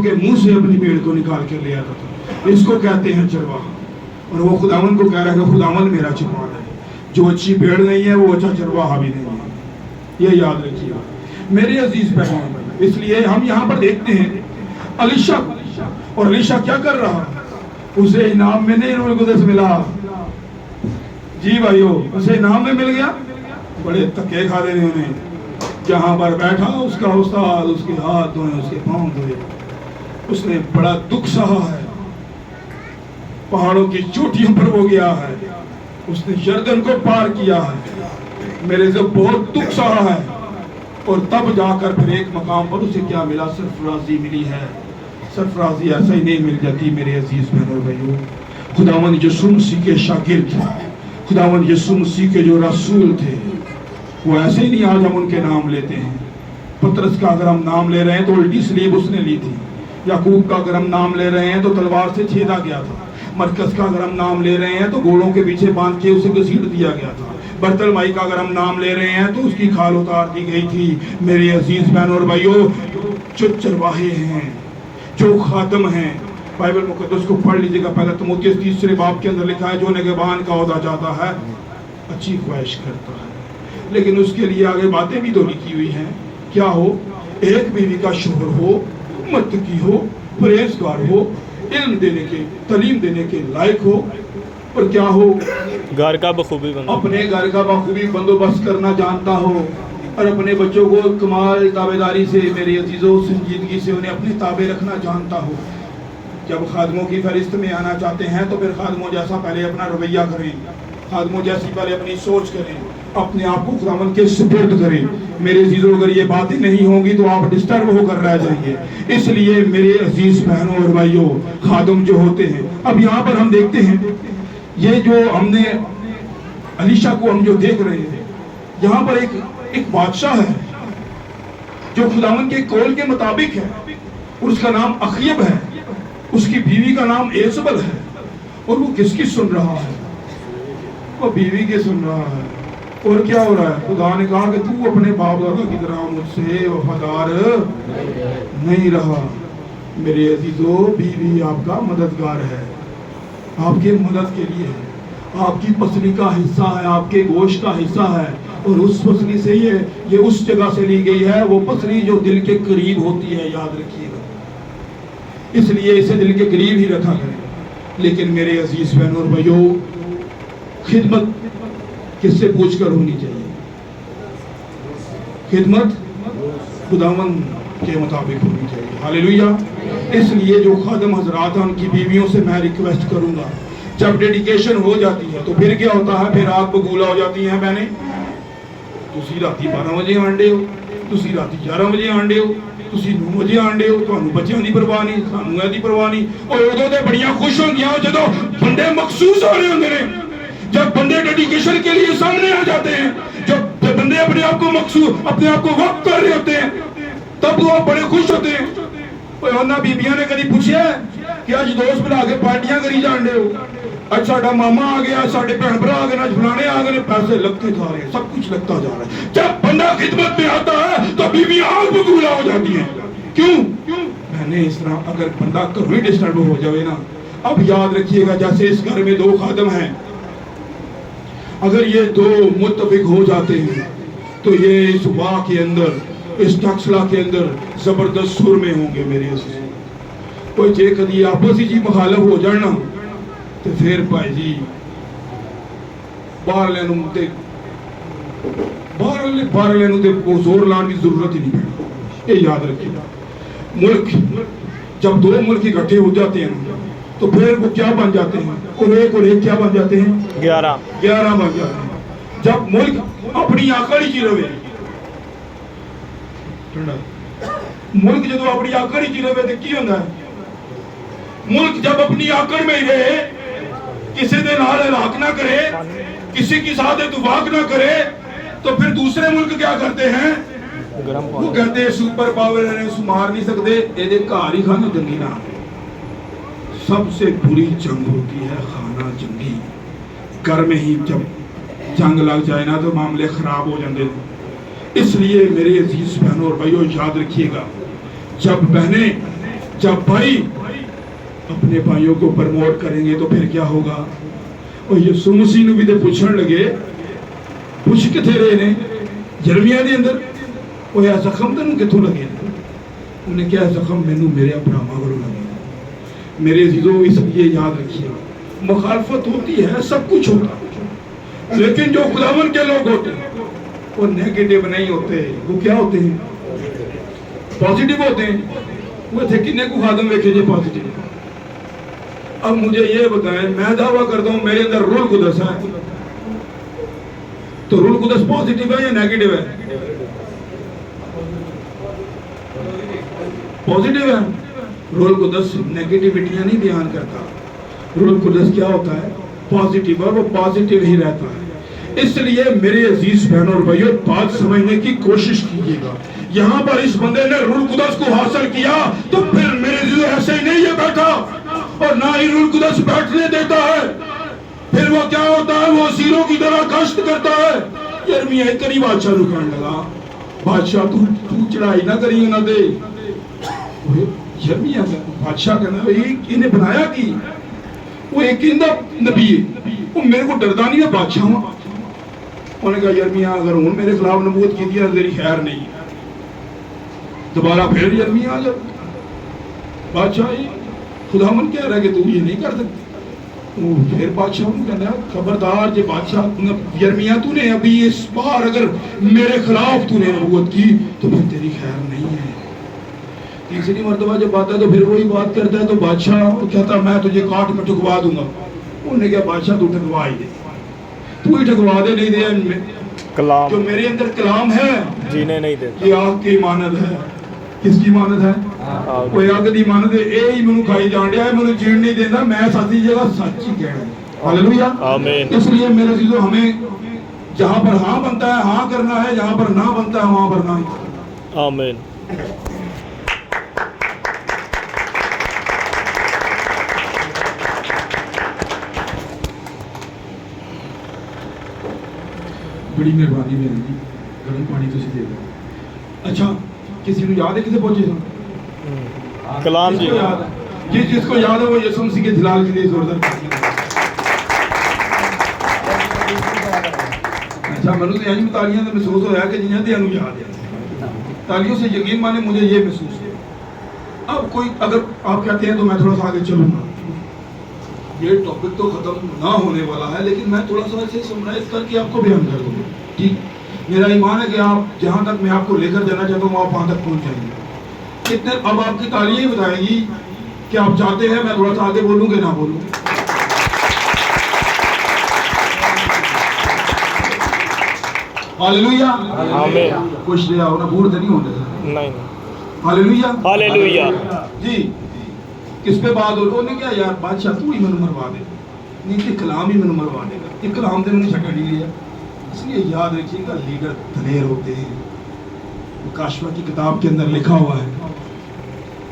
के मुंह से अपनी भेड़ को निकाल कर ले आता था। इसको कहते हैं चरवाहा। और वो खुदावन को कह रहा है कि खुदावन मेरा चरवाहा है। जो अच्छी भेड़ नहीं है वो अच्छा चरवाहा भी नहीं है, ये याद रखिएगा मेरे अजीज बहनों। इसलिए हम यहाँ पर देखते हैं अलीशा, और अलीशा क्या कर रहा है, उसे इनाम में नहीं रूह कुदस मिला। जी भाइयों, उसे इनाम में मिल गया, बड़े धक्के खा देने उन्हें। जहां पर बैठा उसका उस्ताद उसके हाथ धोए, उसके पांव धोए, उसने बड़ा दुख सहा है। पहाड़ों की चोटियों पर वो गया है, उसने यरदन को पार किया है, मेरे से बहुत दुख सहा है। और तब जाकर फिर एक मकाम पर उसे क्या मिला, सरफराजी मिली है। सरफराजी ऐसा ही नहीं मिल जाती मेरे अजीज बहनों भाइयों। खुदावन यीशु मसीह के शागिर्द, खुदावन यीशु मसीह के जो रसूल थे, वो ऐसे ही नहीं आज हम उनके नाम लेते हैं। पतरस का अगर हम नाम ले रहे हैं तो उल्टी सलीब उसने ली थी। याकूब का अगर हम नाम ले रहे हैं तो तलवार से छेदा गया था। मरकस का अगर हम नाम ले रहे हैं तो घोड़ों के पीछे बांध के उसे घसीट दिया गया था। बर्तलमाई का अगर हम नाम ले रहे हैं तो उसकी खाल उतार दी गई थी। मेरे अजीज बहनों और भाइयों, जो चरवाहे हैं, जो खादम हैं, बाइबल मुकद्दस को पढ़ लीजिएगा। पहला तीमुथियुस 3 बाब के अंदर लिखा है, जो निगहबान का ओहदा चाहता है अच्छी ख्वाहिश करता है, लेकिन उसके लिए आगे बातें भी तो लिखी हुई हैं। क्या हो, एक बीवी का शोहर हो, मुत्तकी हो, परहेजगार हो, इल्म देने के, तालीम देने के लायक हो, और क्या हो, घर का बखूबी अपने घर का बखूबी बंदोबस्त करना जानता हो, और अपने बच्चों को कमाल ताबेदारी से, मेरे अजीजों, संजीदगी से उन्हें अपने ताबे रखना जानता हो। जब खादमों की फहरिस्त में आना चाहते हैं तो फिर खादमों जैसा पहले अपना रवैया करें, खादमों जैसी पहले अपनी सोच करें, अपने आप को खुदावंद के सुपुर्द करें। मेरे अजीजों, अगर ये बातें नहीं होंगी तो आप डिस्टर्ब होकर रह जाएंगे। इसलिए मेरे अजीज बहनों और भाइयों, खादम जो होते हैं, अब यहाँ पर हम देखते हैं, ये जो हमने अलीशा को हम जो देख रहे हैं, यहाँ पर एक बादशाह है जो खुदावंद के कौल के मुताबिक है, और उसका नाम अखयब है, उसकी बीवी का नाम एजबल है। और वो किसकी सुन रहा है, वो बीवी के सुन रहा है। और क्या हो रहा है, खुदा ने कहा कि तू अपने बाप दादा की तरह मुझसे वफादार नहीं रहा। मेरे अजीजों, बीवी आपका मददगार है, आपके मदद के लिए है, आपकी पसली का हिस्सा है, आपके गोश्त का हिस्सा है। और उस पसली से ये उस जगह से ली गई है, वो पसली जो दिल के करीब होती है, याद रखिएगा। इसलिए इसे दिल के करीब ही रखा करें। लेकिन मेरे अजीज बहनों और भाइयों, खिदमत किससे पूछकर होनी चाहिए? खिदमत खुदावंद के मुताबिक होनी चाहिए। हालेलुया। इसलिए जो खादम हजरात हैं, उनकी बीवियों से मैं रिक्वेस्ट करूंगा, जब डेडिकेशन हो जाती है तो फिर क्या होता है, फिर आग बबूला हो जाती है। मैंने तुसी राती 12 बजे आंडे हो, तुसी राती 11 बजे आंडे हो, तुसी 9 बजे आंडे हो, ਤੁਹਾਨੂੰ ਬੱਚਿਆਂ ਦੀ ਪਰਵਾਹ ਨਹੀਂ, ਸਾਨੂੰ ਇਹਦੀ ਪਰਵਾਹ ਨਹੀਂ। और ਉਦੋਂ ਤੇ ਬੜੀਆਂ खुश ਹੁੰਦੀਆਂ ਜਦੋਂ ਬੰਦੇ ਮਖਸੂਸ ਹੋ ਰਹੇ ਹੁੰਦੇ ਨੇ, जब बंदे डेडिकेशन के लिए सामने आ जाते हैं, जब बंदे अपने आप को मखसूस, अपने आप को वक्त कर रहे होते हैं, तब वो बड़े खुश होते हैं। ਉਹਨਾਂ ਬੀਬੀਆਂ ਨੇ ਕਦੀ ਪੁੱਛਿਆ ਕਿ ਅੱਜ ਦੋਸਤ ਬਣਾ ਕੇ ਪਾਰਟੀਆਂ ਕਰੀ ਜਾਂਦੇ ਹੋ, ਅੱਜ ਸਾਡਾ ਮਾਮਾ ਆ ਗਿਆ, ਸਾਡੇ ਭੈਣ ਭਰਾ ਆ ਗਏ, ਅੱਜ फलाने आ गए, पैसे लगते जा रहे हैं, सब कुछ लगता जा रहा है। जब बंदा खिदमत में आता है तो बीवियां आग बबूला हो जाती हैं। क्यों? मैंने इस तरह अगर बंदा कभी डिस्टर्ब हो जाए ना, अब याद रखिएगा, जैसे इस घर में 2 खादम हैं, अगर ये 2 मुत्तफिक हो जाते हैं तो ये इस वाह के अंदर, इस टक्सला के अंदर जबरदस्त सुर में होंगे। मेरे कोई जे कदी आपस ही जी मुखालफ हो जाना तो फिर भाई जी बाहरले को जोर लाने की जरूरत ही नहीं पड़ती। ये याद रखिएगा। मुल्क जब 2 मुल्क इकट्ठे हो जाते हैं तो फिर वो क्या बन जाते हैं, और एक क्या बन जाते हैं, 11 बन जाते हैं। जब मुल्क अपनी आकड़ ही रहे, मुल्क जो अपनी आकड़ ही रहे तो की होता है, मुल्क जब अपनी आकड़ में ही रहे, किसी के नाल इलाक ना करे, किसी की साथ इत्तेफाक ना करे, तो फिर दूसरे मुल्क क्या करते हैं, वो कहते हैं सुपर पावर है, उस मार नहीं सकते, ये घर ही खाना जंगी ना। सबसे बुरी जंग होती है खाना जंगी। घर में ही जब जंग लग जाए ना तो मामले खराब हो जाते हैं। इसलिए मेरे अजीज बहनों और भाइयों, याद रखिएगा, जब बहनें جب بھائی اپنے بھائیوں کو پرموٹ کریں گے تو پھر کیا ہوگا؟ اور یسوع مسیح نو بھی تے پوچھن لگے، پوچھ کتنے رہے نے یرمیا دے اندر، وہ یہ زخم تینوں کتوں لگے؟ انہیں کیا زخم مینوں میرے ابراہما کو لگے۔ میرے عزیزوں اس لیے یاد رکھیے، مخالفت ہوتی ہے، سب کچھ ہوتا ہے، لیکن جو خداوند کے لوگ ہوتے ہیں وہ نیگیٹو نہیں ہوتے، وہ کیا ہوتے ہیں؟ پازیٹیو ہوتے ہیں۔ وہ تھے کنے کو خادم ویکھے جی پازیٹیو؟ اب مجھے یہ بتائیں، میں دعویٰ کرتا ہوں میرے اندر روح القدس ہے، تو روح القدس پازیٹیو ہے یا نیگیٹو ہے؟ پازیٹیو ہے۔ روح القدس نیگیٹیوٹیاں نہیں بیان کرتا، روح القدس کیا ہوتا ہے؟ پازیٹیو، اور وہ پازیٹیو ہی رہتا ہے۔ اس لیے میرے عزیز بہنوں اور بھائیوں، بات سمجھنے کی کوشش کیجیے گا۔ یہاں پر اس بندے نے روح القدس کو حاصل کیا، تو پھر میرے عزیزوں ایسے ہی نہیں یہ بیٹھا، اور نہ ہی روح القدس بیٹھنے دیتا ہے۔ پھر وہ کیا ہوتا ہے؟ وہ اسیروں کی طرح گشت کرتا ہے۔ یرمیا ایک کری بادشاہ رکھنے لگا، بادشاہ تو چڑھائی نہ کری انہوں دے۔ یرمیا بادشاہ کہنا انہیں بنایا کی؟ وہ ایک نبی ہے، وہ میرے کو ڈردا نہیں ہے، بادشاہ ہوں۔ انہوں نے کہا یرمیا اگر ہوں میرے خلاف نبوت کی دیا تیری خیر نہیں۔ دوبارہ پھر یرمیا آ جب بادشاہ خداوند کہہ رہا ہے کہ تو یہ نہیں کر سکتی۔ پھر بادشاہ کہنا خبردار جی بادشاہ یرمیا تو نے ابھی اس بار اگر میرے خلاف تو نے نبوت کی تو پھر تیری خیر نہیں ہے۔ تیسری مرتبہ جب آتا ہے تو پھر وہی بات کرتا ہے، تو بادشاہ کہتا میں تجھے کاٹ میں ٹھکوا دوں گا۔ انہوں نے کہا بادشاہ تو ٹھکوا ہی دے، تو ہی ٹھکوا دے، نہیں دے کلام جو میرے اندر کلام ہے جینے نہیں دیتا۔ یہ آگ کی مانند ہے۔ کس کی مانند ہے؟ کوئی آگ دی مانند ہے، اے ہی منو کھائی جان دیا ہے، منو جین نہیں دینا، میں ساتھی جگہ سچ ہی کہہ رہا ہوں۔ ہاللیلویہ۔ آمین۔ اس لیے میرے عزیزو ہمیں جہاں پر ہاں بنتا ہے ہاں کرنا ہے، جہاں پر نہ بنتا ہے وہاں پر نہ۔ آمین۔ بڑی مہربانی بہن جی، گرم پانی تو دے دو۔ اچھا کسی کو یاد ہے کسے پہنچے سن؟ کلام جی جس کو یاد ہے وہ یسوع مسیح کے جلال کے لیے زوردار اچھا منو تو یعنی تالیاں تو محسوس ہوا کہ جنہیں دے انو یاد ہے، تالیوں سے یقین مانے مجھے یہ محسوس ہے۔ اب کوئی اگر آپ کہتے ہیں تو میں تھوڑا سا آگے چلوں گا، یہ ٹاپک تو ختم نہ ہونے والا ہے، لیکن میں تھوڑا سا ایسے سمرائز کر کے آپ کو بیان کر دوں گا۔ ٹھیک، میرا ایمان ہے کہ آپ جہاں تک میں آپ کو لے کر جانا چاہتا ہوں آپ وہاں تک پہنچ جائیں گے۔ کتنے اب آپ کی تعلیم بتائے گی کہ آپ چاہتے ہیں میں تھوڑا سا آگے بولوں کہ نہ بولوں۔ ہاللیلویہ۔ آمین۔ خوش رہا ہونا بھول تو نہیں ہونے نہیں۔ ہاللیلویہ۔ ہاللیلویہ۔ جی کس پہ بات ہو؟ انہوں نے کیا یار بادشاہ تو ہی منو مروا دے، نہیں کہ کلام ہی منو مروا دے گا، یہ کلام سے میں نے چھکا نہیں لیا۔ اس لیے یاد رکھیے گا لیڈر دلیر ہوتے ہیں۔ کاشفہ کی کتاب کے اندر لکھا ہوا ہے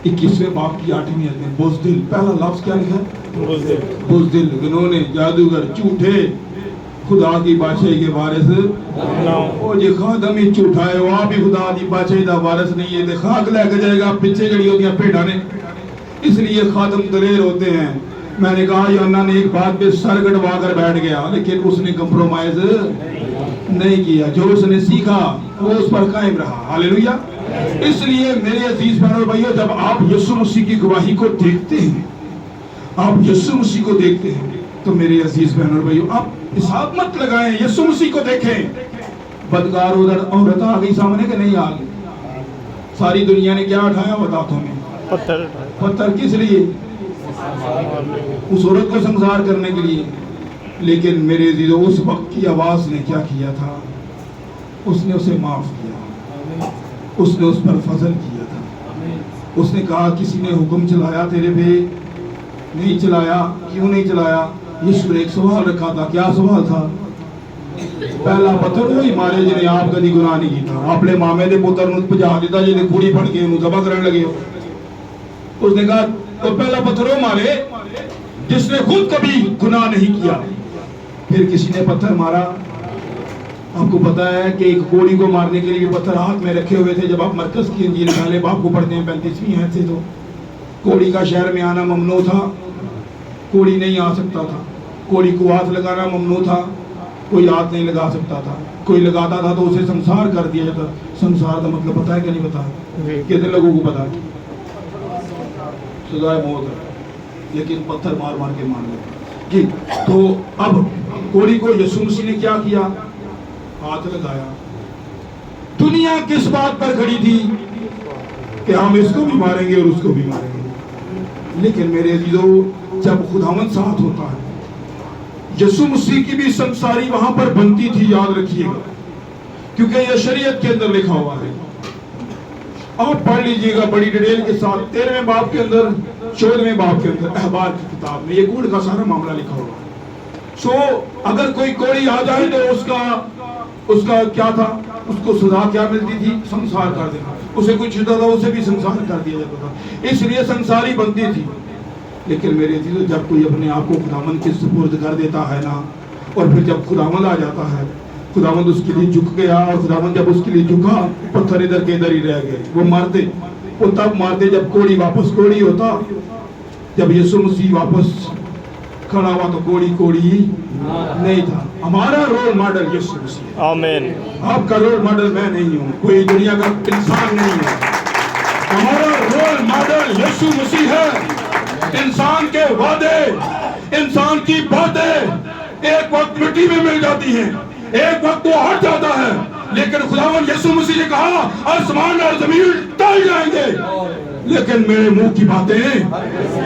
21ویں باب کی 8ویں آیت میں، بزدل، پہلا لفظ کیا لکھا ہے؟ بزدل۔ بزدل، انہوں نے جادوگر، جھوٹے، خدا کی بادشاہی کے وارث او جی خادم ہی جھوٹا ہے، وہ بھی خدا کی بادشاہی دا وارث نہیں ہے، تے خاک لے کے جائے گا پیچھے جڑی ہوتی بھیڑاں نے۔ اس لیے خادم دلیر ہوتے ہیں۔ میں نے کہا یوحنا نے ایک بات پہ سر کٹوا کر بیٹھ گیا، لیکن اس نے کمپرومائز نہیں کیا، جو اس نے سیکھا وہ اس پر قائم رہا۔ ہاللیلویہ۔ اس لیے میرے عزیز بہنوں اور بھائیوں، جب آپ یسوع مسیح کی گواہی کو دیکھتے ہیں، آپ یسوع مسیح کو دیکھتے ہیں، تو میرے عزیز بہنوں اور بھائیوں آپ حساب مت لگائیں، یسوع مسیح کو دیکھیں۔ بدکار عورت آ گئی سامنے کہ نہیں آ گئی؟ ساری دنیا نے کیا اٹھایا وہ ہاتھوں میں؟ پتھر۔ پتھر کس لیے؟ اس عورت کو سنسار کرنے کے لیے۔ لیکن میرے عزیزو اس وقت کی آواز نے کیا کیا تھا؟ اس نے اسے معاف کیا، اس نے اس پر فضل کیا تھا۔ اس نے کہا کسی نے حکم چلایا تیرے پہ؟ نہیں چلایا۔ کیوں نہیں چلایا؟ یسوع نے ایک سوال رکھا تھا، کیا سوال تھا؟ پہلا پتھر وہی مارے جنہیں آپ کدی گناہ نہیں کیتا، اپنے مامے دے پتر نوں بھجا دیتا جنہیں کوڑی پھڑ کے انہوں ذبح کرنے لگے ہو۔ اس نے کہا تو پہلا پتھر وہ مارے جس نے خود کبھی گناہ نہیں کیا۔ پھر کسی نے پتھر مارا۔ آپ کو پتا ہے کہ ایک کوڑی کو مارنے کے لیے پتھر ہاتھ میں رکھے ہوئے تھے۔ جب آپ مرکز کی انجیل پہلے باب کو پڑھتے ہیں 35ویں آیت سے، تو कोड़ी का शहर में आना ममनू था, कोड़ी नहीं आ सकता था। कोड़ी को हाथ लगाना ममनू था, कोई हाथ नहीं लगा सकता था। कोई लगाता था तो उसे संसार कर दिया जाता। संसार का मतलब पता है कि नहीं पता है? कितने लोगों को पता है? सजाए मौत है, लेकिन पत्थर मार मार के मार दिया कि। तो अब कोड़ी को यीशु मसीह ने क्या किया? हाथ लगाया। दुनिया किस बात पर खड़ी थी कि हम इसको भी मारेंगे और उसको भी मारेंगे। लेकिन मेरे अजीजों, जब खुदावंद साथ होता है, यीशु मसीह की भी संसारी वहां पर बनती थी, याद रखिएगा, क्योंकि यह शरीयत के अंदर लिखा हुआ है। आप पढ़ लीजिएगा बड़ी डिटेल के साथ 13वें बाब के अंदर, 14वें बाब के अंदर, अहबार की किताब में ये कोड़ का सारा मामला लिखा हुआ है। सो अगर कोई कोड़ी आ जाए तो उसका क्या था? उसको सजा क्या मिलती थी? संसार कर देना। उसे कुछ होता था, उसे भी संसार कर दिया जाता था। इसलिए संसारी बनती थी। लेकिन मेरे अजीजों, जब कोई अपने आप को खुदावंद के सुपुर्द कर देता है ना, और फिर जब खुदावंद आ जाता है, खुदावंद उसके लिए झुक गया, और खुदावंद जब उसके लिए झुका, पत्थर इधर के इधर ही रह गए। वो मारते, वो तब मारते जब कोड़ी वापस कोड़ी होता। जब यीशु मसीह वापस खड़ा हुआ तो कोड़ी नहीं था। हमारा रोल मॉडल यीशु मसीह। आमीन। आपका रोल मॉडल मैं नहीं हूँ, कोई दुनिया का इंसान नहीं है। हमारा रोल मॉडल यीशु मसीह है। इंसान के वादे, इंसान की बातें एक वक्त मिट्टी में मिल जाती हैं, एक वक्त वो हट जाता है, लेकिन खुदावंद यीशु मसीह ने कहा आसमान और जमीन टल जाएंगे, लेकिन मेरे मुंह की बातें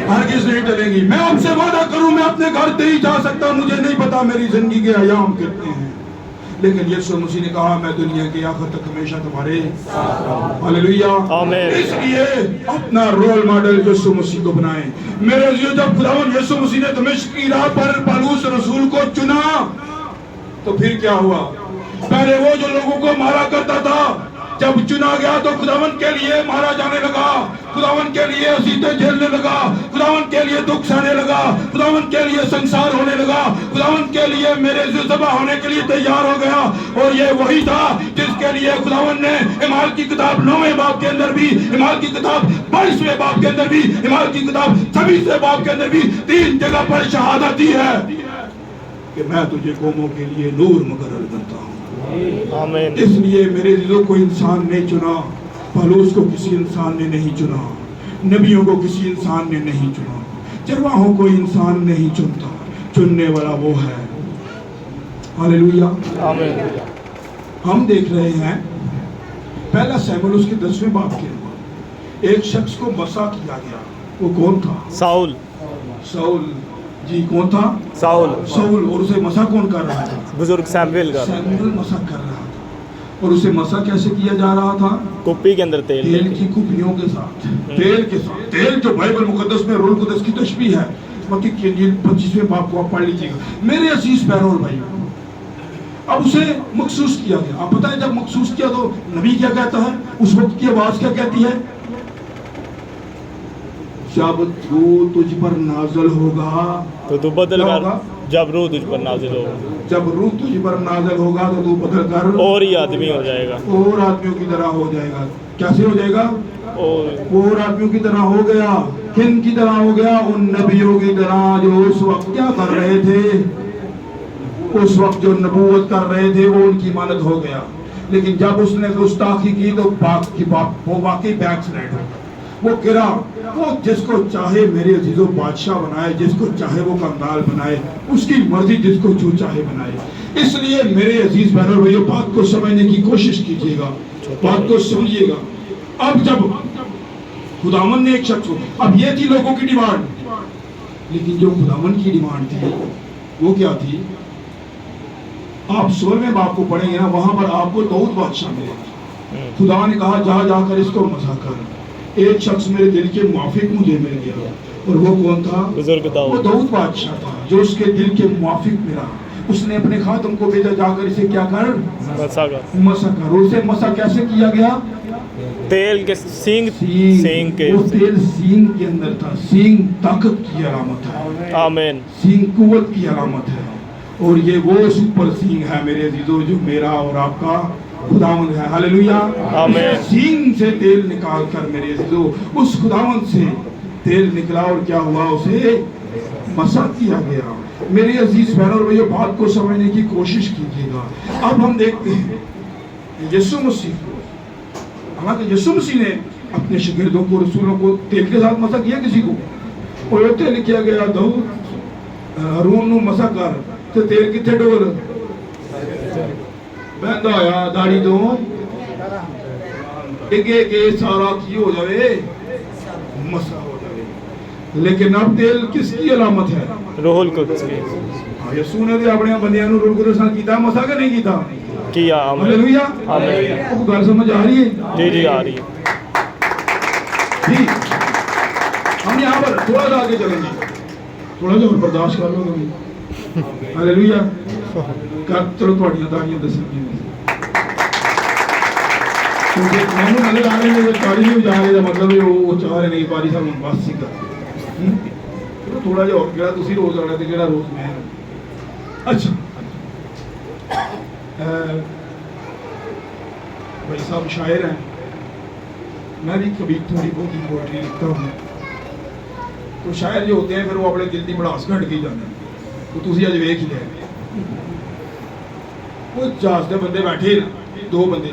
हरगिज़ नहीं टलेंगी। मैं आपसे वादा करूं, मैं अपने घर नहीं जा सकता, मुझे नहीं पता मेरी जिंदगी के अयाम कितने हैं, लेकिन यीशु मसीह ने कहा मैं दुनिया के आखिर तक हमेशा तुम्हारे साथ। हालेलुया, आमीन। इसलिए अपना रोल मॉडल यीशु मसीह को बनाएं। मेरे अजीजों, जब खुदावंद यीशु मसीह ने दमिश्क की राह पर पौलुस रसूल को चुना, तो फिर क्या हुआ? पहले वो जो लोगों को मारा करता था, जब चुना गया तो खुदावंद के लिए मारा जाने लगा, खुदावंद के लिए असीते झेलने लगा, खुदावंद के लिए दुख सहने लगा, खुदावंद के लिए संसार होने लगा, खुदावंद के लिए मेरे ज़िबा होने के लिए तैयार हो गया। और ये वही था जिसके लिए खुदावंद ने इमाल की किताब 9वें बाब के अंदर भी, इमाल की किताब 22वें बाब के अंदर भी, इमाल की किताब 26वें बाब के अंदर भी 3 जगह पर शहादत दी है कि मैं तुझे कौमों के लिए नूर मुकर्रर करता हूँ। आमीन। इसलिए मेरे दिलों को इंसान ने चुना, पौलुस को किसी इंसान ने नहीं चुना, नबियों को किसी इंसान ने नहीं चुना, चरवाहों को इंसान नहीं चुनता, चुनने वाला वो है। हालेलुया, आमीन। हम देख रहे हैं पहला शमूएल उसके 10वें बाब के अंदर एक शख्स को मसा किया गया। वो कौन था? साउल। साउल जी, कौन था? साउल। साउल। और उसे मसा कौन कर रहा था? बुजुर्ग सैमुएल का। शमूएल मसा कर रहा था। और उसे मसा कैसे किया जा रहा था? कुप्पी के अंदर तेल की कुप्पियों के साथ, तेल के साथ। तेल जो बाइबल मुकद्दस में रूह कुदस की तशबीह है। मत्ती की इंजील 25वें बाब को आप पढ़ लीजिएगा। मेरे अजीज पैरों भाई, अब उसे मखसूस किया गया। आप पता है जब मखसूस किया तो नबी क्या कहता है? उस वक्त की आवाज क्या कहती है? जब रूह तुझ पर नाज़िल होगा तो तू बदल क्या कर, होगा? जब रूह तुझ पर नाजिल होगा, जब रूह तुझ पर नाज़िल होगा तो तू बदल कर और ही आदमी हो जाएगा। और आदमियों की तरह हो जाएगा। कैसे हो जाएगा? और आदमियों की तरह हो गया। किन की तरह हो गया? उन नबियों की तरह जो उस वक्त क्या कर रहे थे, उस वक्त जो नबूवत कर रहे थे वो उनकी मानद हो गया। लेकिन जब उसने गुस्ताखी की तो वो वाकई बैकस्लाइड हो, वो गिरा। वो जिसको चाहे मेरे अजीजों बादशाह बनाए, जिसको चाहे वो कंगाल बनाए, उसकी मर्जी जिसको जो चाहे बनाए। इसलिए मेरे अजीज बहनों भाइयों, बात को समझने की कोशिश कीजिएगा, बात को समझिएगा। अब जब खुदावंद ने एक शख्स को, अब ये थी लोगों की डिमांड, लेकिन जो खुदावंद की डिमांड थी वो क्या थी? आप 16वें बाब को पढ़ेंगे ना, वहां पर आपको दाऊद बादशाह मिलेगा। खुदा ने कहा जा जाकर इसको मसा कर। एक शख्स मेरे दिल के मुआफिक मुझे मिल गया, और वो कौन था? बुजुर्ग दाऊद। वो दाऊद बादशाह था जो उसके दिल के मुआफिक मिला। उसने अपने खातम को भेजा, जाकर इसे क्या कर? मसा कर। उसे मसा कैसे किया गया? तेल के सींग के, वो तेल सींग के अंदर था। सींग ताकत की अलामत है। आमीन। सींग कुव्वत की अलामत है, और ये वो सुपर सींग है मेरे अजीजों जो मेरा और आपका खुदावंद है। हालेलुया, आमीन। सींग से तेल निकाल कर मेरे अजीजों उस खुदावंद से तेल निकला और क्या हुआ, उसे मसा किया गया। मेरे अजीज बहनों और भाइयों, बात को समझने की कोशिश कीजिएगा। अब हम देखते हैं यीशु मसीह, हालांकि यीशु मसीह ने अपने शागिर्दों को, रसूलों को तेल के साथ मसा किया किसी को, और तेल किया गया दाऊद हरून ਨੂੰ ਮਸਾ ਕਰ ਤੇ ਤੇਲ ਕਿੱਥੇ ਡੋਲ ਬਹਿੰਦਾ ਹੋਇਆ ਦਾੜੀ ਤੋਂ ਅੱਗੇ ਕੇ ਸਾਰਾ ਕੀ ਹੋ ਜਾਵੇ, ਮਸਾ ਹੋ ਜਾਵੇ। ਲੇਕਿਨ अब तेल किसकी अलामत है? रूहुल कुद्स की ਯਿਸੂ ਨੇ ਤੇ ਆਪਣੇ ਬੰਦਿਆਂ ਨੂੰ ਰੂਹ ਕੁਦਸ ਨਾਲ ਕੀਤਾ ਮਸਾ ਕਿ ਨਹੀਂ ਕੀਤਾ? किया। ਹਾਲੇਲੂਇਆ। आमीन। ਉਹ ਗੱਲ ਸਮਝ ਆ ਰਹੀ है? जी जी आ रही है। जी, हम यहाँ पर थोड़ा सा आगे चलेंगे, थोड़ा सा और बर्दाश्त कर लो तुम। हालेलुया। कर चलो ਤੁਹਾਡੀਆਂ ਤਾੜੀਆਂ ਦੱਸਣਗੀਆਂ, ਕਿਉਂਕਿ ਮੈਨੂੰ ਨਜ਼ਰ ਆ ਰਹੇ ਨੇ ਤਾੜੀ ਨਹੀਂ ਵਜਾ ਰਹੇ ਦਾ ਮਤਲਬ ਇਹ ਉਹ ਚਾਹ ਰਹੇ ਨਹੀਂ ਬਾਰੀ ਸਾਨੂੰ ਬਸ ਹੀ ਕਰ ਥੋੜਾ ਜਿਹਾ ਹੋਰ ਕਿਹੜਾ ਤੁਸੀਂ ਰੋਜ਼ ਆਣਾ ਤੇ ਕਿਹੜਾ ਰੋਜ਼ ਮੈਂ। अच्छा, भाई साहब शायर हैं, मैं भी कभी थोड़ी बहुत पोएट्री लिखता हूँ। तो शायर जो होते हैं फिर वो अपने दिल की भड़ास घट के जाते हैं। तो तुसी अज वेख ही लिया, वो जहाज के बंदे बैठे ना, दो बंदे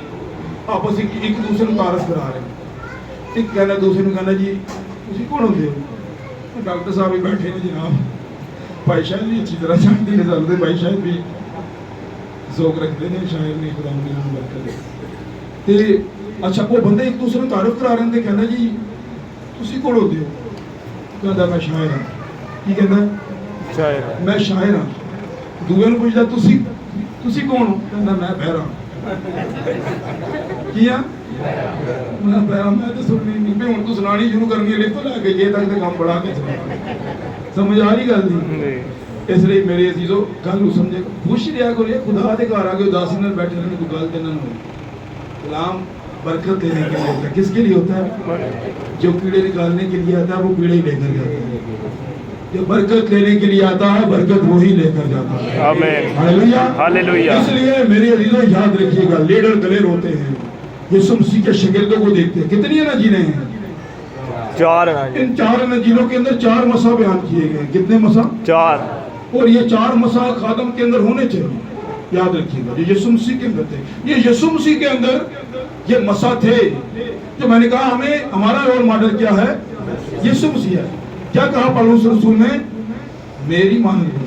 आपस एक दूसरे को तारफ करा रहे। एक कहना दूसरे को कहना जी तुसी कौन होंदे हो? डॉक्टर साहब भी बैठे ने जनाब, भाई शायद भी अच्छी तरह जानते हैं, चलते भाई शायद भी ज़ौक रखते हैं, शायर ने खुदा ने नाम बरकत ते। अच्छा, वो बंदे एक दूसरे को तारुफ करा रहे हैं, कहना जी तुसी कौन होते हो? कहता मैं शायर हाँ। की कहता? शायर। मैं शायर हाँ। दूए ने पूछता तुसी कौन हो? कहता मैं बहरा। किया मैं बहरा, मैं तो सुननी नहीं पे हुण तू सुनानी शुरू करनी है, तो लैके जे तक काम बढ़ा के समझ आ रही गल नहीं। इसलिए मेरे अजीजों गल समझे खुश रहा करो, खुदा के घर आके उदासी में बैठे रहने को गल देना हो। कलाम बरकत देने के लिए होता है। किसके लिए होता है? जो कीड़े निकालने के लिए आता है वो कीड़े ही लेकर जाता है, जो बरकत लेने के लिए आता है बरकत वही लेकर जाता है। आमीन। हालेलुया। हालेलुया। इसलिए मेरे अजीजों याद रखिएगा, लीडर दलेर होते हैं। यीशु मसीह के शागिर्दों को देखते हैं, कितनी नजीरें हैं? 4। इन 4 नजीरों के अंदर 4 मसा बयान किए गए। कितने मसा? 4। और ये 4 मसा खादम के अंदर होने चाहिए, याद रखिएगा। जो यीशु मसीह के अंदर थे, ये यीशु मसीह के अंदर ये मसा थे। जो मैंने कहा हमें हमारा रोल मॉडल क्या है? यीशु मसीह है। क्या कहा पौलुस रसूल ने? मेरी मानद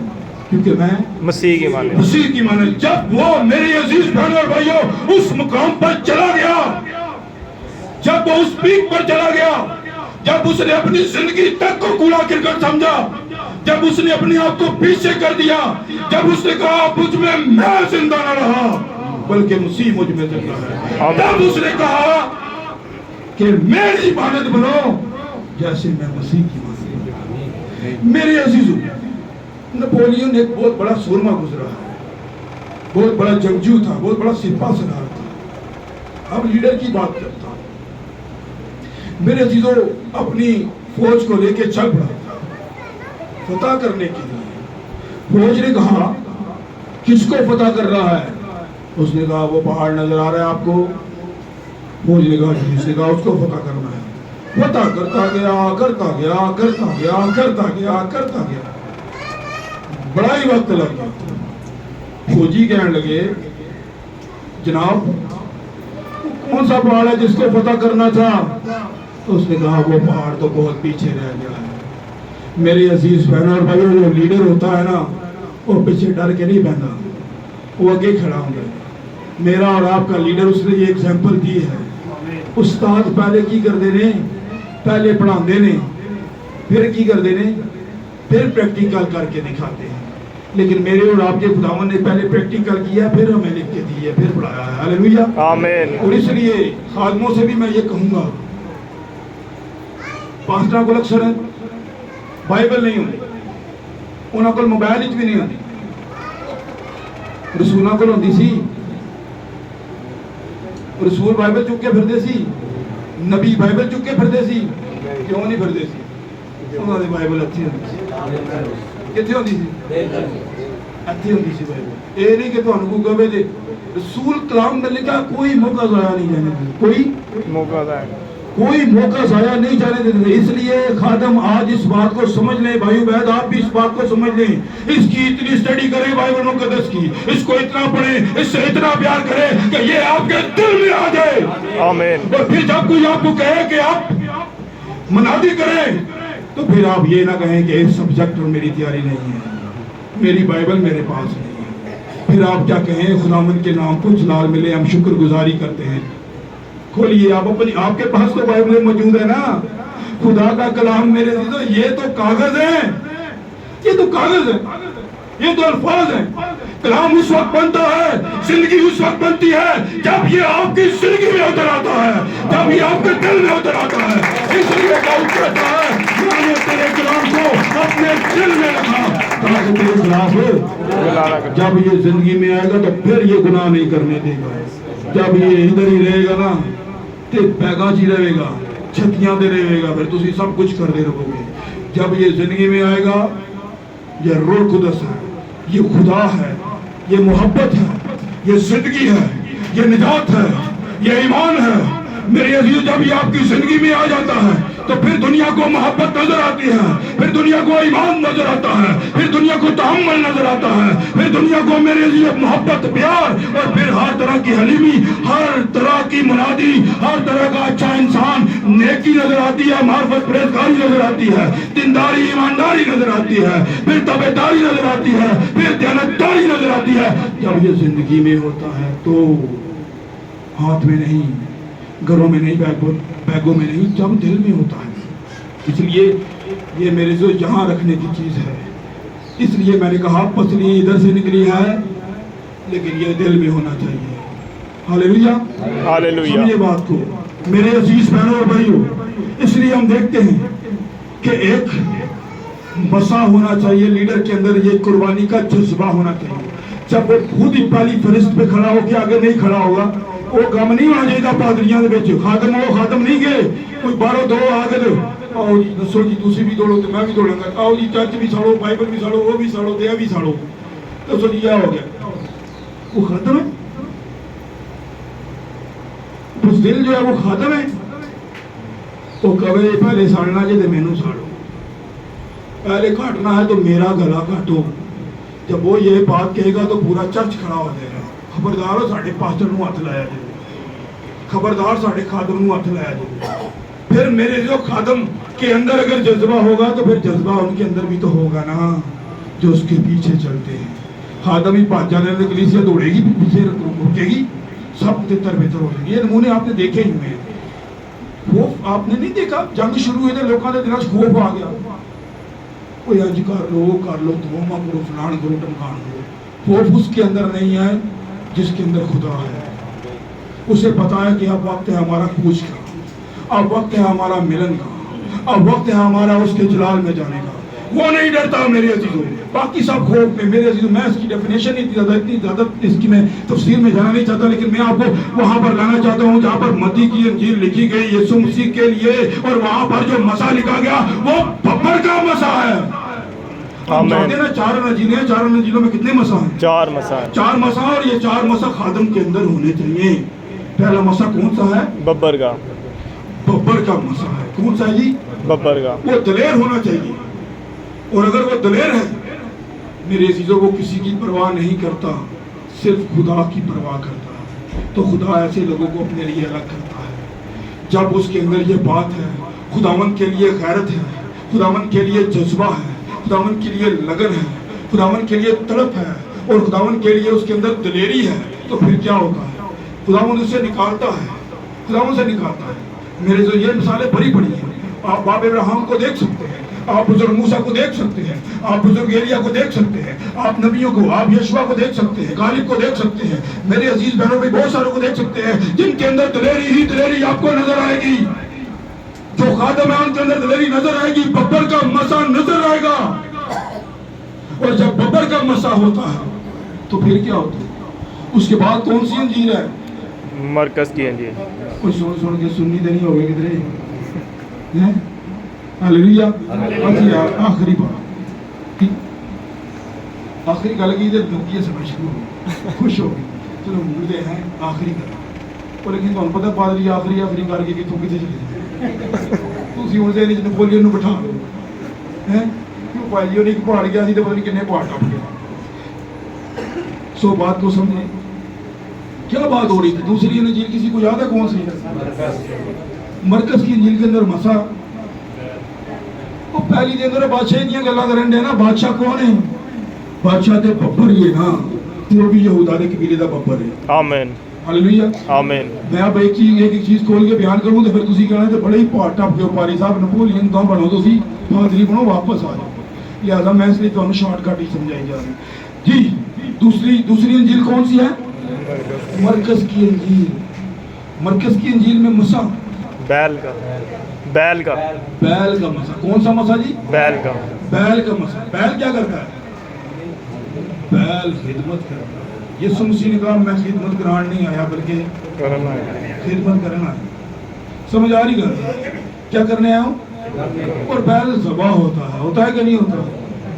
क्योंकि मैं मसीह की माने। मसीह की मानद। जब वो मेरे अजीज बहनों और भाइयों उस मुकाम पर चला गया, जब वो उस पीक पर चला गया, जब उसने अपनी जिंदगी तक को कूड़ा करकट समझा, जब उसने अपने आप को पीछे कर दिया, जब उसने कहा मुझ में मैं जिंदा न रहा बल्कि मसीह मुझ में जिंदा है, तब उसने कहा कि मेरी इबादत बनो जैसे मैं मसीह की इबादत। मेरे अजीजों, नेपोलियन एक बहुत बड़ा सूरमा गुजरा है, बहुत बड़ा जंगजू था, बहुत बड़ा सिपा सलार था। अब लीडर की बात करता हूं। मेरे अजीजों, अपनी फौज को लेके चल पड़ा फतह करने के लिए। फौज ने कहा किसको फतह कर रहा है? उसने कहा वो पहाड़ नजर आ रहा है आपको। फौज ने कहा जी। उसने कहा उसको फतह करना है। फतह करता गया, करता गया, करता गया, करता गया, करता गया, बड़ा ही वक्त लग गया। फौजी कहने लगे जनाब कौन सा पहाड़ है जिसको फतह करना था? तो उसने कहा वो पहाड़ तो बहुत पीछे रह गया है। मेरे अजीज बहनों और भाइयों, जो लीडर होता है ना, वो पीछे डर के नहीं बहता, वो आगे खड़ा होगा। मेरा और आपका लीडर उसने ये एग्जाम्पल दी है। उस्ताद पहले की करते ने? पहले पढ़ाते ने, फिर की करते ने? फिर प्रैक्टिकल करके दिखाते हैं। लेकिन मेरे और आपके खुदावन ने पहले प्रैक्टिकल किया, फिर हमें लिख के दी है, फिर पढ़ाया है। हालेलुया। आमीन। और इसलिए खादमों से भी मैं ये कहूंगा, पास्टरां को अक्सर बाइबल नहीं होती, उन्होंने को मोबाइल भी नहीं होती, रसूलों को होती सी। रसूल बाइबल चुक के फिरते सी, नबी बाइबल चुक के फिरते सी। क्यों नहीं फिरते सी? उन्होंने बाइबल अच्छी होती सी। कितनी होती सी? अच्छी होती सी बाइबल। ये नहीं कि तुहानू कोई कहे जे रसूल कलाम करने का कोई मौका ज़ाया नहीं जाने, कोई मौका है। کوئی موقع ضائع نہیں جانے دیتے. اس لیے خادم آج اس بات کو سمجھ لیں بھائیو بہن, آپ بھی اس بات کو سمجھ لیں, اس کی اتنی اسٹڈی کریں بائبل مقدس کی, اس کو اتنا پڑھیں, اس سے اتنا پیار کریں کہ یہ آپ کے دل میں آ جائے. آمین. اور پھر جب کوئی آپ کو کہے کہ آپ منادی کریں تو پھر آپ یہ نہ کہیں کہ اس سبجیکٹ میں میری تیاری نہیں ہے, میری بائبل میرے پاس نہیں ہے. پھر آپ کیا کہیں, خداوند کے نام کو جلال ملے, ہم شکر گزاری کرتے ہیں. کھولیے آپ اپنی, آپ کے پاس تو بائبل موجود ہے نا, خدا کا کلام میرے عزیزو, یہ تو کاغذ ہے, یہ تو کاغذ ہے, یہ تو الفاظ ہیں. کلام اس وقت بنتا ہے, زندگی اس وقت بنتی ہے جب یہ آپ کی زندگی میں اتر آتا ہے, جب یہ آپ کے دل میں اتر آتا ہے. اس لیے داؤد کہتا ہے, میں نے تیرے کلام کو اپنے دل میں رکھا تاکہ تیرے خلاف جب یہ زندگی میں آئے گا تو پھر یہ گناہ نہیں کرنے دے گا. جب یہ ادھر ہی رہے گا نا تے پیگاں چی رہے گا, چھتیاں دے رہے گا, پھر تسی سب کچھ کر دے رہو گے. جب یہ زندگی میں آئے گا, یہ روح القدس ہے, یہ خدا ہے, یہ محبت ہے, یہ زندگی ہے, یہ نجات ہے, یہ ایمان ہے. میرے عزیز, جب یہ آپ کی زندگی میں آ جاتا ہے تو پھر دنیا کو محبت نظر آتی ہے, پھر دنیا کو ایمان نظر آتا ہے, پھر دنیا کو تحمل نظر آتا ہے, پھر دنیا کو میرے عزیز محبت, پیار, اور پھر ہر طرح کی حلیمی, ہر طرح کی منادی, ہر طرح کا اچھا انسان, نیکی نظر آتی ہے, معرفت پرہیزگاری نظر آتی ہے, دینداری ایمانداری نظر آتی ہے, پھر تابعداری نظر آتی ہے, پھر دیانتداری نظر آتی ہے. جب یہ زندگی میں ہوتا ہے تو ہاتھ میں نہیں, گھروں میں نہیں, بیگوں میں نہیں, جب دل میں ہوتا ہے. اس لیے یہ میرے جو یہاں رکھنے کی چیز ہے. اس لیے میں نے کہا پسلی ادھر سے نکلی ہے لیکن یہ دل میں ہونا چاہیے. ہاللیلویا, ہاللیلویا. سمجھے بات کو میرے عزیز بہنوں اور بھائیوں. اس لیے ہم دیکھتے ہیں کہ ایک مسا ہونا چاہیے لیڈر کے اندر, یہ قربانی کا جذبہ ہونا چاہیے. جب وہ خود ہی پہلی فرشت پہ کھڑا ہو کے آگے نہیں کھڑا ہوگا, وہ غم نہیں ہونا چاہیے پادریاں دے وچ, خادم ہو خادم نہیں گئے, کوئی بارو دو آگے دو, آؤ جی دسو جی تسی بھی دوڑو تو میں بھی دوڑاں گا, آؤ جی چرچ بھی ساڑو, بائبل بھی ساڑو, وہ بھی ساڑو, دیا بھی ساڑو, دسو جی کیا ہو گیا, وہ خادم ہے. اس دل جو ہے وہ خادم ہے. وہ کبھی پہلے ساڑنا جے تے مینوں ساڑو, پہلے کاٹنا ہے تو میرا گلا کاٹو. جب وہ یہ بات کہے گا تو پورا چرچ کھڑا ہو جائے گا. خبردار ہو ساڑھے پاسٹر نو ہاتھ لایا جائے, خبردار ساڑھے خادم نو ہاتھ لایا جائے. پھر میرے جو خادم کے اندر اگر جذبہ ہوگا تو پھر جذبہ ان کے اندر بھی تو ہوگا نا جو اس کے پیچھے چلتے ہیں. خادم ہی پانچ جانے لگے, کلیسیا دوڑے گی, پیچھے رکے گی, سب تتر بہتر ہو جائے گی. یہ نمونے آپ نے دیکھے ہی ہوئے ہیں. خوف آپ نے نہیں دیکھا, جنگ شروع ہوئے تھے لوگوں کے دل وچ خوف آ گیا, کوئی اج کر لو, دھوما کرو, فلان کرو, ٹمکان کرو. خوف اس کے اندر نہیں ہے جس کے اندر خدا ہے. اسے پتا ہے کہ اب وقت ہے ہمارا کوچ کا, اب وقت ہے ہمارا ملن کا, اب وقت ہے ہمارا اس کے جلال میں جانے کا. وہ نہیں ڈرتا میرے عزیزوں. باقی سب خوف میں. میرے عزیزوں میں اس کی ڈیفینیشن اتنی زیادہ اس کی میں تفسیر میں جانا نہیں چاہتا, لیکن میں آپ کو وہاں پر لانا چاہتا ہوں جہاں پر متی کی انجیل لکھی گئی یسوع مسیح کے لیے, اور وہاں پر جو مسا لکھا گیا وہ ببر کا مسا ہے. ہم جانتے ہیں نا چار انجیلیں ہیں, چار انجیلوں میں کتنے مسا ہیں؟ چار مسا. چار مسا, اور یہ چار مسا خادم کے اندر ہونے چاہیے. پہلا مسا کون سا ہے؟ ببر کا. ببر کا مسا ہے. کون سا ہے جی؟ ببر کا. وہ دلیر ہونا چاہیے, اور اگر وہ دلیر ہے میرے عزیزوں وہ کسی کی پرواہ نہیں کرتا, صرف خدا کی پرواہ کرتا ہے. تو خدا ایسے لوگوں کو اپنے لیے الگ کرتا ہے جب اس کے اندر یہ بات ہے, خداوند کے لیے غیرت ہے, خداوند کے لیے جذبہ ہے, خداوند کے لیے لگن ہے, خداوند کے لیے تڑپ ہے, اور خداوند کے لیے اس کے اندر دلیری ہے. تو پھر کیا ہوتا ہے, خداوند اسے نکالتا ہے, خداوند سے نکالتا ہے. میرے جو یہ مثالیں بڑی بڑی ہیں. آپ باب ابراہیم کو دیکھ سکتے ہیں, آپ بزرگ موسیٰ کو دیکھ سکتے ہیں, آپ بزرگ ایلیا کو دیکھ سکتے ہیں, آپ نبیوں کو, آپ یشوع کو دیکھ سکتے ہیں, غالب کو دیکھ سکتے ہیں, میرے عزیز بہنوں بھی بہت ساروں کو دیکھ سکتے ہیں جن کے اندر دلیری ہی دلیری آپ کو نظر آئے گی. جو خادم ہے ان کے اندر دلیری نظر آئے گی, ببر کا مسا نظر آئے گا. اور جب ببر کا مسا ہوتا ہے تو پھر کیا ہوتا ہے, اس کے بعد کون سی انجیل ہے؟ مرکز کی انجیل. کوئی سن کے سننی دینی ہوگی کدھر. ہاللیلویا. آخری بات, آخری گل کی دکھی سمجھ شروع ہو, خوش ہو گئی, چلو ملتے ہیں آخری گل. اور لیکن تمہیں پتہ پادری آخری کر کے کتوں کتنے چلے جائے. ਤੁਸੀਂ ਹੁਣ ਦੇ ਨੈਪੋਲੀਅਨ ਨੂੰ ਬਿਠਾ ਲਓ ਹੈ ਕਿਉਂ ਭਾਈ ਜੀ ਉਹਨੇ ਇੱਕ ਪਹਾੜ ਗਿਆ ਸੀ ਤੇ ਪਤਾ ਨਹੀਂ ਕਿੰਨੇ पहाड़ टप गए सो बात को समझे क्या बात हो रही थी दूसरी इंजील किसी को याद है कौन सी मरकज की इंजील के अंदर मसा वो पहली दे अंदर बादशाह दी गल्लां करन दे ना बादशाह कौन है बादशाह ते बब्बर ही है ना ते वो भी यहूदा दे कबीले दा बब्बर है आमीन हालेलुया आमीन। मैं अब एक चीज खोल के बयान करूं तो फिर तुसी कहना ते बड़े ही पहाड़ टप के पारी साहब नपोलियन दा बनो तुसी पादरी बनो वापस आ जाओ लिहाजा मैं इसलिए तुहानू शॉर्टकट ही समझाई जा रही जी। दूसरी इंजील कौन सी है मरकज की इंजील। मरकज की इंजील में मसा बैल का बैल का मसा कौन सा मसा जी बैल का मसा। बैल क्या करता है बैल खिदमत करता है। यीशु मसीह ने कहा मैं खिदमत कराने नहीं आया बल्कि खिदमत करना है। समझ आ रही गल क्या करने आया हूँ। और बैल ज़बा होता है कि नहीं होता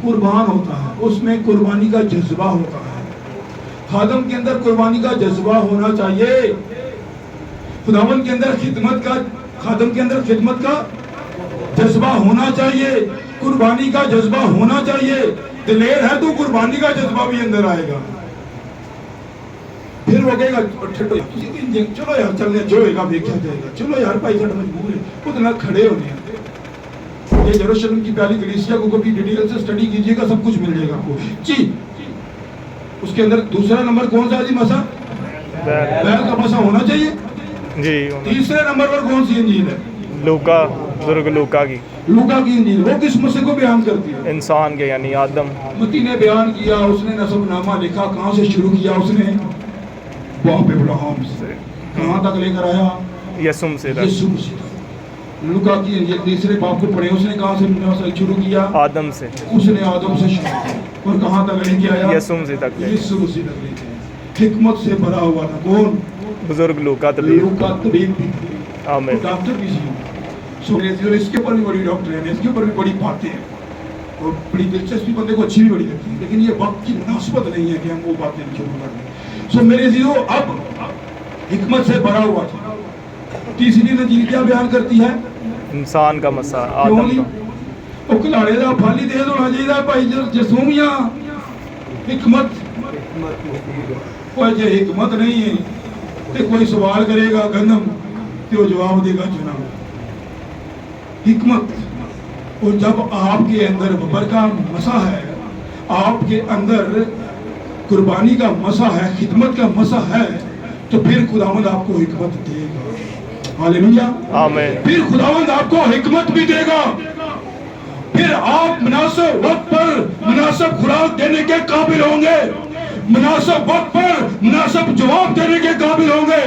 कुर्बान होता है उसमें कुर्बानी का जज्बा होता है। खादम के अंदर कुर्बानी का जज्बा होना चाहिए। खुदावन के अंदर खिदमत का खादम के अंदर खिदमत का जज्बा होना चाहिए कुर्बानी का जज्बा होना चाहिए। दिलेर है तो कुर्बानी का जज्बा भी अंदर आएगा। फिर वो कहेगा चलो यार चलने जो होगा देखा जाएगा चलो यार भाई साढ़ा मजबूर है खुद ना खड़े होने हैं। ये यरूशलेम की पहली कलीसिया को कभी डिटेल से स्टडी कीजिएगा सब कुछ मिल जाएगा आपको जी। उसके अंदर दूसरा नंबर कौन सा जी मसा बैल का मसा होना चाहिए जी। तीसरे नंबर पर कौन सी इंजील है लूका बुजुर्ग लूका की इंजील वो किस मसीह को बयान करती है इंसान के यानी आदम। मती ने बयान किया उसने नसबनामा लिखा कहाँ से शुरू किया उसने बाप इब्राहिम से कहाँ तक लेकर आया यसुम से यीशु मसीह। लूका की इंजील तीसरे बाप को पढ़े उसने कहाँ से शुरू किया आदम से उसने आदम से शुरू किया और कहाँ तक लेके आया यसुम से तक यीशु मसीह तक लेके आया। हिकमत से भरा हुआ था कौन बुजुर्ग लूका तबीब लूका तबीब भी आमीन। डॉक्टर भी सो इसके ऊपर भी बड़ी डॉक्टर है इसके ऊपर भी बड़ी बातें हैं और बड़ी दिलचस्पी बंदे को अच्छी भी बड़ी लगती है लेकिन ये वक्त की मुनासिबत नहीं है कि हम वो बातें शुरू कर दें। सो मेरे जीरो अब हिकमत से भरा हुआ था। तीसरी नजीर क्या बयान करती है इंसान का मसा आदम का ਉਹ ਖਿਲਾੜੇ ਦਾ ਫਲ ਹੀ ਦੇ ਦੇਣਾ ਚਾਹੀਦਾ ਭਾਈ ਜਸੂਮੀਆਂ हिकमत और जे हिकमत नहीं है तो कोई सवाल करेगा गंदम तो जवाब देगा चुनाव। हिकमत और जब आपके अंदर बबर का मसा है आपके अंदर कुर्बानी का मसा है खिदमत का मसा है तो फिर खुदावंद आपको हिकमत देगा। हालेलुया आमीन। फिर खुदावंद आपको हिकमत भी देगा। फिर आप मुनासिब वक्त पर मुनासिब खुराक देने के काबिल होंगे मुनासिब वक्त पर मुनासिब जवाब देने के काबिल होंगे।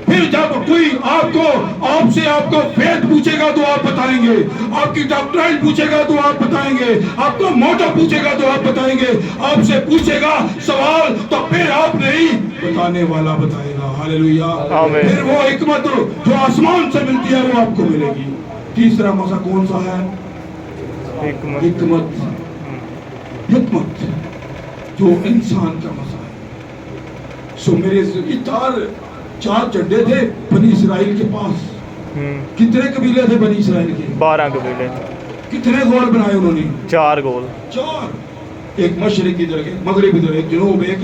फिर जब कोई आपसे आपको फेथ पूछेगा तो आप बताएंगे आपकी डॉक्ट्राइन पूछेगा तो आप बताएंगे आपको मोटो पूछेगा तो आप बताएंगे आपसे पूछेगा सवाल तो फिर आप नहीं बताने वाला बताएगा। हालेलुया आमीन। फिर वो हिकमत जो आसमान से मिलती है वो आपको मिलेगी। तीसरा मसा कौन सा है हिकमत जो इंसान का मसा है। सो मेरे चार झंडे थे बनी इसराइल के पास। कितने कबीले थे बनी इसराइल के 12 कबीले। कितने गोल बनाए उन्होंने 4 गोल। 4 एक मशरिक की तरफ एक मगरिब की तरफ एक जनूब एक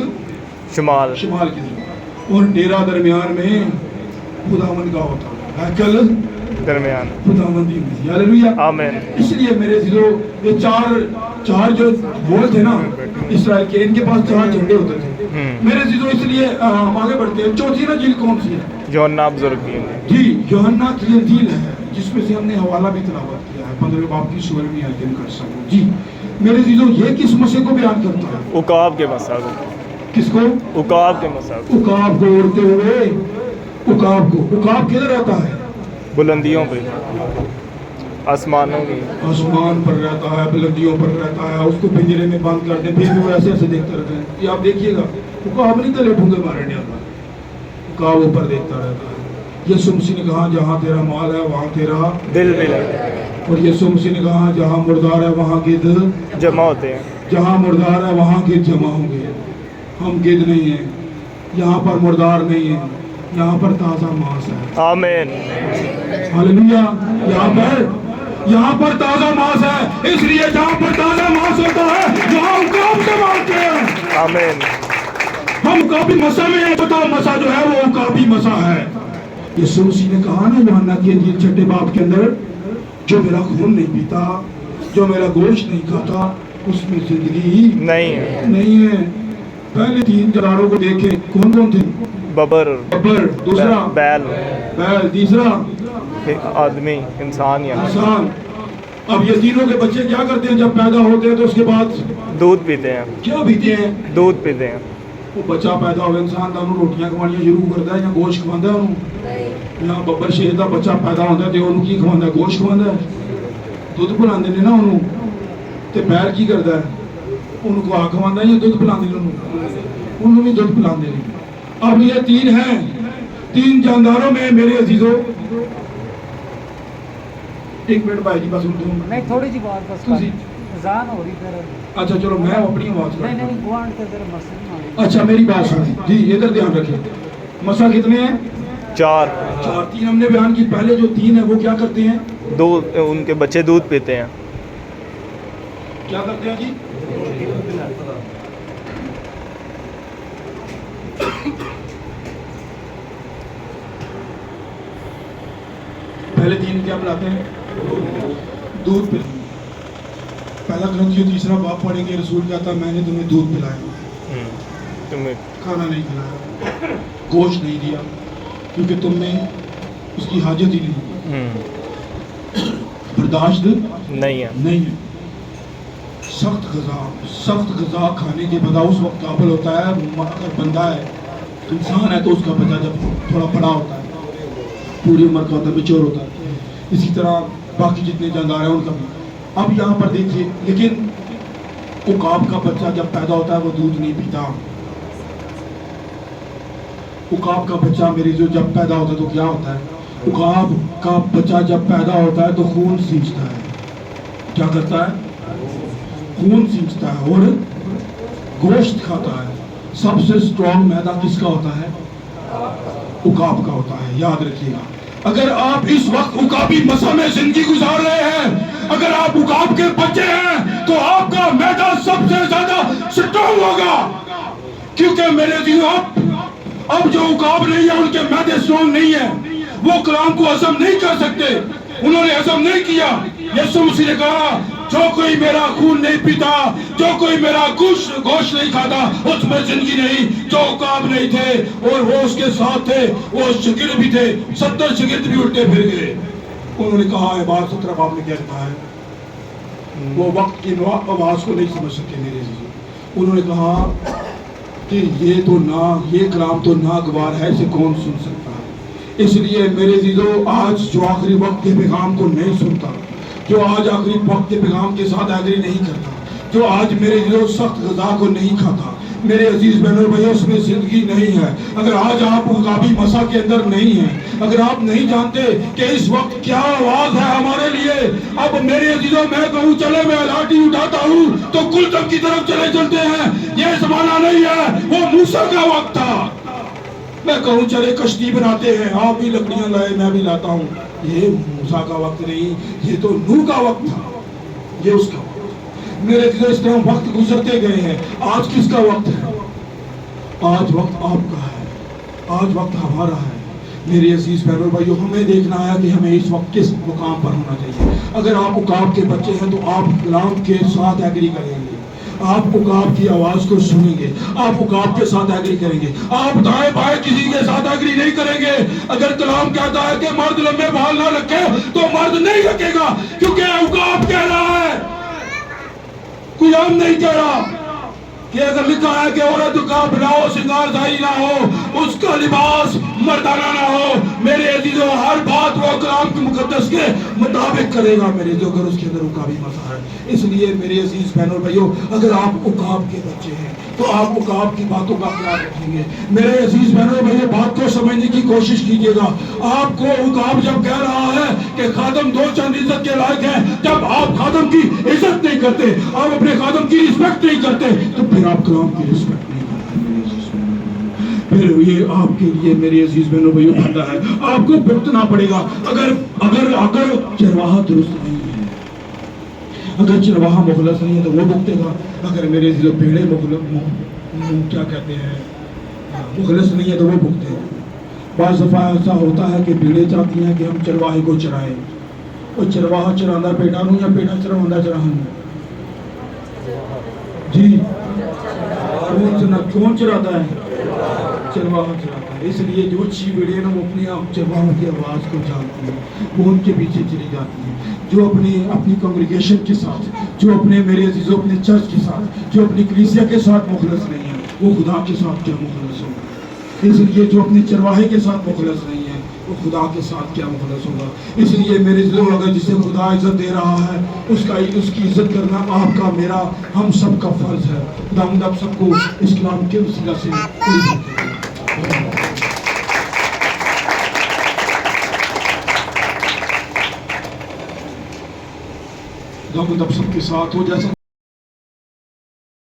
शुमाल की तरफ और डेरा दरमियान में खुदावंद का होता है हैकल दरमियान खुदावंदी हालेलुया आमीन। इसलिए मेरे दिलो ये चार जो गोल थे ना इसराइल के इनके पास 4 झंडे होते थे मेरे दिलो। इसलिए हम आगे बढ़ते हैं। चौथी नजील कौन सी है यूहन्ना बुजुर्ग की जी यूहन्ना की इंजील है जिसमें से हमने हवाला भी तिलावत किया है 15वें बाब की 16वीं आयत में कर सकूं जी। मेरे दिलो ये किस मसीह को बयान करता है उकाब के मसा को। किसको उकाब के मसा को। उकाब को उड़ते हुए उकाब किधर रहता है बुलंदियों पे आसमानों की आसमान पर रहता है बुलंदियों पर रहता है उसको पिंजरे में बंद करते फिर भी वो ऐसे ऐसे देखते रहते हैं। ये आप देखिएगा उकाब नहीं तले ढूंढे मारने वाला उकाब ऊपर देखता रहता है। यीशु मसीह ने कहा जहाँ तेरा माल है वहाँ तेरा दिल भी लगे और यीशु मसीह ने कहा जहाँ मुर्दार है वहाँ गिद्ध जमा होते हैं। जहाँ मुर्दार है वहाँ गिद्ध जमा होंगे। हम गिद्ध नहीं है यहाँ पर मुर्दार नहीं है यहाँ पर ताज़ा मांस है। आमीन। हालेलुया। यहाँ पर ताज़ा मांस है, इसलिए जहाँ पर ताज़ा मांस होता है वहाँ उकाब से मारते हैं। आमीन। हम उकाबी मसा में हैं, बताओ मसा जो है वो उकाबी मसा है। यीशु मसीह ने कहा ना यूहन्ना के इंजील 6 बाब के अंदर, जो मेरा खून नहीं पीता, जो मेरा गोश्त नहीं खाता, उसमें जिंदगी नहीं है। नहीं है। पहले 3 जानवरों को देखें, कौन कौन थे? बबर, दूसरा बैल, तीसरा आदमी, इंसान या इंसान। अब ये तीनों के बच्चे क्या करते हैं? जब पैदा होते हैं तो उसके बाद दूध पीते हैं। क्या पीते हैं? दूध पीते हैं। वो बच्चा पैदा हो इंसान का रोटियां खवानियां शुरू करता है या गोश्त खवांदा है उन्होंने? या बब्बर शेर का बच्चा पैदा होता है तो उन्होंने की खवांदा है? गोश्त खवांदा है। दुध पिलांदे ने ना उन्होंने। ते बैल की करता है? उनको आ खवांदा है या दुध पिलांदे ने उन्होंने भी दुध पिलांदे ने। अब ये 3 हैं, 3 जानदारों में मेरे अजीजों, एक मिनट भाई जी बस उनको नहीं थोड़ी सी बात बस तुसी अजान हो रही फिर अच्छा चलो मैं अपनी आवाज नहीं करता नहीं हूं। गुआंढ के जरा मस्जिद में आ अच्छा मेरी बात सुनिए जी, इधर ध्यान रखिए। मसा कितने हैं? 4। 4। 3 हमने बयान की। पहले जो 3 है वो क्या करते हैं? दूध, उनके बच्चे दूध पीते हैं। क्या करते हैं जी? पहले 3 क्या पिलाते हैं? दूध पिलाते हैं। पहला ग्रंथियों 3 बाब पढ़ेंगे, रसूल कहता है मैंने तुम्हें दूध पिलाया, तुम्हें खाना नहीं खिलाया, गोश्त नहीं दिया, क्योंकि तुम में उसकी हाजत ही नहीं, बर्दाश्त नहीं है। नहीं है। सख्त गज़ा खाने के बाद उस वक्त काबिल होता है अगर बंदा है, इंसान है, तो उसका बच्चा जब थोड़ा बड़ा होता है, पूरी उम्र का होता है, मैच्योर होता है। इसी तरह बाकी जितने जानदार हैं उनका भी। अब यहाँ पर देखिए, लेकिन उकाब का बच्चा जब पैदा होता है वो दूध नहीं पीता। उकाब का बच्चा मेरे जो जब पैदा होता है तो क्या होता है? उकाब का बच्चा जब पैदा होता है तो खून सींचता है। क्या करता है? खून सींचता है और गोश्त खाता है। सबसे स्ट्रॉन्ग मैदा किसका होता है? उकाब का होता है। याद रखिएगा, अगर आप इस वक्त उकाबी मसा में जिंदगी गुजार रहे हैं, अगर आप उकाब के बच्चे हैं, तो आपका मैदा सबसे ज्यादा स्ट्रॉन्ग होगा। क्योंकि मेरे दिनों अब जो उकाब नहीं है उनके मैदे स्ट्रॉन्ग नहीं है, वो कलाम को हजम नहीं कर सकते, उन्होंने हजम नहीं किया। यीशु मसीह ने कहा जो कोई मेरा खून नहीं पीता, जो कोई मेरा गोश्त नहीं खाता, उसमें जिंदगी नहीं। जो उकाब नहीं थे और वो उसके साथ थे, वो शागिर्द भी थे, 70 शागिर्द भी उल्टे फिर गए। उन्होंने कहा है, बात 17 बाब में क्या लिखा है? वो वक्त की आवाज को नहीं समझ सके मेरे जी। उन्होंने कहा कि ये कलाम तो नागवार है, इसे कौन सुन सकता है। इसलिए मेरे जीजो, आज जो आखिरी वक्त के पैगाम को नहीं सुनता, जो आज आखिरी वक्त के पैगाम के साथ एग्री नहीं करता, जो आज मेरे जीजो सख्त गज़ा को नहीं खाता, मेरे अजीज बहनों भाइयों, उसमें जिंदगी नहीं है। अगर आज आप उकाबी मसा के अंदर नहीं हैं, अगर आप नहीं जानते कि इस वक्त क्या आवाज है हमारे लिए, अब मेरे अजीजों मैं कहूँ चले मैं लाठी उठाता हूँ तो कुलतम की तरफ चले चलते हैं। ये जमाना नहीं है, वो मूसा का वक्त था। मैं कहूँ चले कश्ती बनाते हैं, आप भी लकड़ियां लाए, मैं भी लाता हूँ। ये मूसा का वक्त नहीं, ये तो नूह का वक्त था, ये उसका वक्त। मेरे दिल इस तरह वक्त गुजरते गए हैं। आज किसका वक्त है? आज वक्त आपका है, आज वक्त हमारा है। मेरे अजीज बहनों भाइयों, हमें देखना है कि हमें इस वक्त किस मुकाम पर होना चाहिए। अगर आप उकाब के बच्चे हैं तो आप कलाम के साथ एग्री करेंगे, आप उकाब की आवाज को सुनेंगे, आप उकाब के साथ एग्री करेंगे। आप दाएं बाएं किसी के साथ एग्री नहीं करेंगे। अगर कलाम कहता है कि मर्द लंबे बाल ना रखे तो मर्द नहीं रखेगा, क्योंकि उकाब कह रहा है, कोई आम नहीं कह रहा। कि अगर लिखा है कि औरत का बनाओ श्रृंगारधारी ना हो, उसका लिबास मर्दाना ना हो, मेरे अजीजों हर बात वो कलाम के मुकद्दस के मुताबिक करेगा मेरे जो, अगर उसके अंदर उकाबी मसा है। इसलिए मेरे अजीज बहनों भाइयों, अगर आप उकाब के बच्चे हैं तो आप उकाब की बातों का ख्याल रखेंगे। मेरे अजीज बहनों भाइयों, बात को समझने की कोशिश कीजिएगा। आपको उकाब जब कह रहा है कि खादम दो चंद इज्जत के लायक है, जब आप खादम की इज्जत नहीं करते, आप अपने खादम की रिस्पेक्ट नहीं करते, तो फिर आप कलाम की रिस्पेक्ट नहीं करते। پھر یہ آپ کے لیے میری عزیز بہنوں بھائیوں بندہ ہے، آپ کو بھگتنا پڑے گا اگر اگر اگر چرواہا درست نہیں ہے، اگر چرواہا مخلص نہیں ہے تو وہ بھگتے گا، اگر میرے ضلع بھیڑے کیا کہتے ہیں مخلص نہیں ہے تو وہ بھگتے ہیں۔ بعض دفعہ ایسا ہوتا ہے کہ بھیڑیں چاہتی ہیں کہ ہم چرواہے کو چرائیں، اور چرواہا چراندہ پیٹا نوں یا پیٹا چراندہ چراہن جی کون چراتا ہے؟ چرواہا چراتا ہے۔ اس لیے جو اچھی بھیڑیں نا وہ اپنے آپ چرواہوں کی آواز کو جانتی ہیں، وہ ان کے پیچھے چلی جاتی ہیں۔ جو اپنی کنگریگیشن کے ساتھ، جو اپنے میرے عزیزوں اپنے چرچ کے ساتھ، جو اپنی کلیسیا کے ساتھ مخلص نہیں ہے، وہ خدا کے ساتھ کیا مخلص ہوگا؟ اس لیے جو اپنے چرواہے کے ساتھ مخلص نہیں ہے وہ خدا کے ساتھ کیا مخلص ہوگا؟ اس لیے میرے عزیزوں اگر جسے خدا عزت دے رہا ہے اس کی عزت کرنا آپ کا، میرا، ہم سب کا فرض ہے۔ خداوند آپ سب کو اسلام کے وسیلہ سے خداوند آپ سب کے ساتھ ہو جیسا